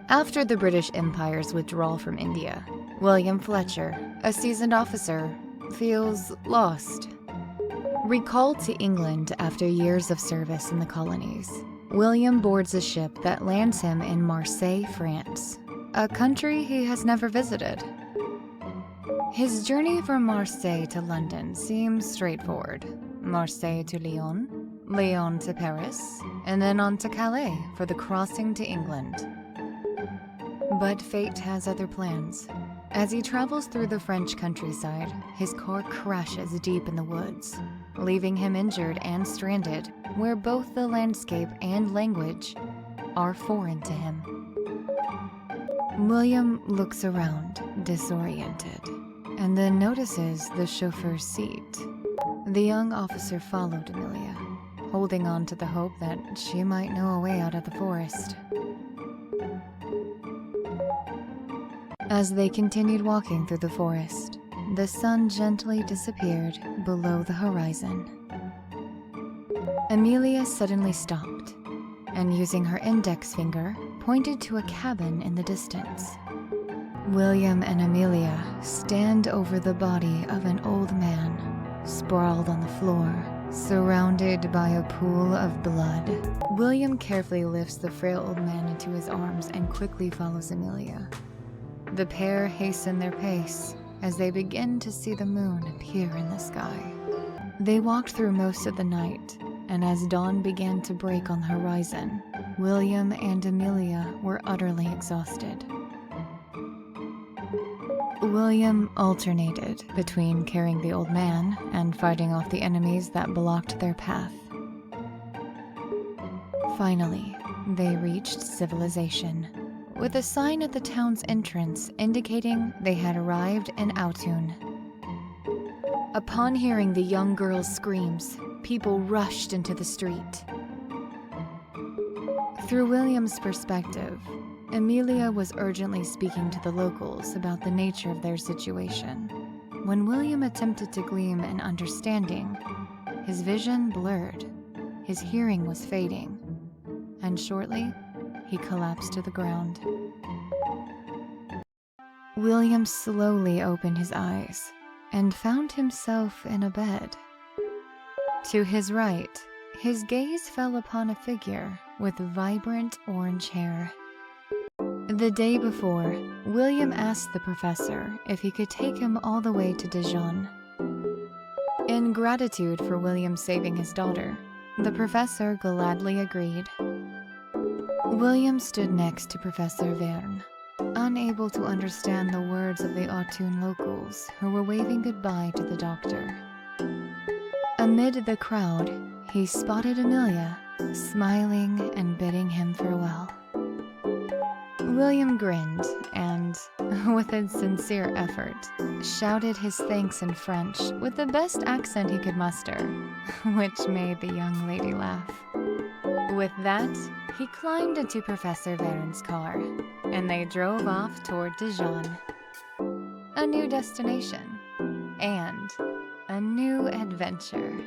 After the British Empire's withdrawal from India, William Fletcher, a seasoned officer, feels lost. Recalled to England after years of service in the colonies, William boards a ship that lands him in Marseille, France, a country he has never visited. His journey from Marseille to London seems straightforward. Marseille to Lyon, Lyon to Paris, and then on to Calais for the crossing to England. But fate has other plans. As he travels through the French countryside, his car crashes deep in the woods, leaving him injured and stranded, where both the landscape and language are foreign to him. William looks around, disoriented, and then notices the chauffeur's seat. The young officer followed Amelia, holding on to the hope that she might know a way out of the forest. As they continued walking through the forest, the sun gently disappeared below the horizon. Amelia suddenly stopped, and using her index finger, pointed to a cabin in the distance. William and Amelia stand over the body of an old man, sprawled on the floor, surrounded by a pool of blood. William carefully lifts the frail old man into his arms and quickly follows Amelia. The pair hasten their pace as they begin to see the moon appear in the sky. They walked through most of the night, and as dawn began to break on the horizon, William and Amelia were utterly exhausted. William alternated between carrying the old man and fighting off the enemies that blocked their path. Finally, they reached civilization, with a sign at the town's entrance indicating they had arrived in Autun. Upon hearing the young girl's screams, people rushed into the street. Through William's perspective, Amelia was urgently speaking to the locals about the nature of their situation. When William attempted to glean an understanding, his vision blurred, his hearing was fading, and shortly, he collapsed to the ground. William slowly opened his eyes and found himself in a bed. To his right, his gaze fell upon a figure with vibrant orange hair. The day before, William asked the professor if he could take him all the way to Dijon. In gratitude for William saving his daughter, the professor gladly agreed. William stood next to Professor Verne, unable to understand the words of the Autun locals who were waving goodbye to the doctor. Amid the crowd, he spotted Amelia, smiling and bidding him farewell. William grinned and, with a sincere effort, shouted his thanks in French with the best accent he could muster, which made the young lady laugh. With that, he climbed into Professor Verne's car, and they drove off toward Dijon. A new destination, and a new adventure.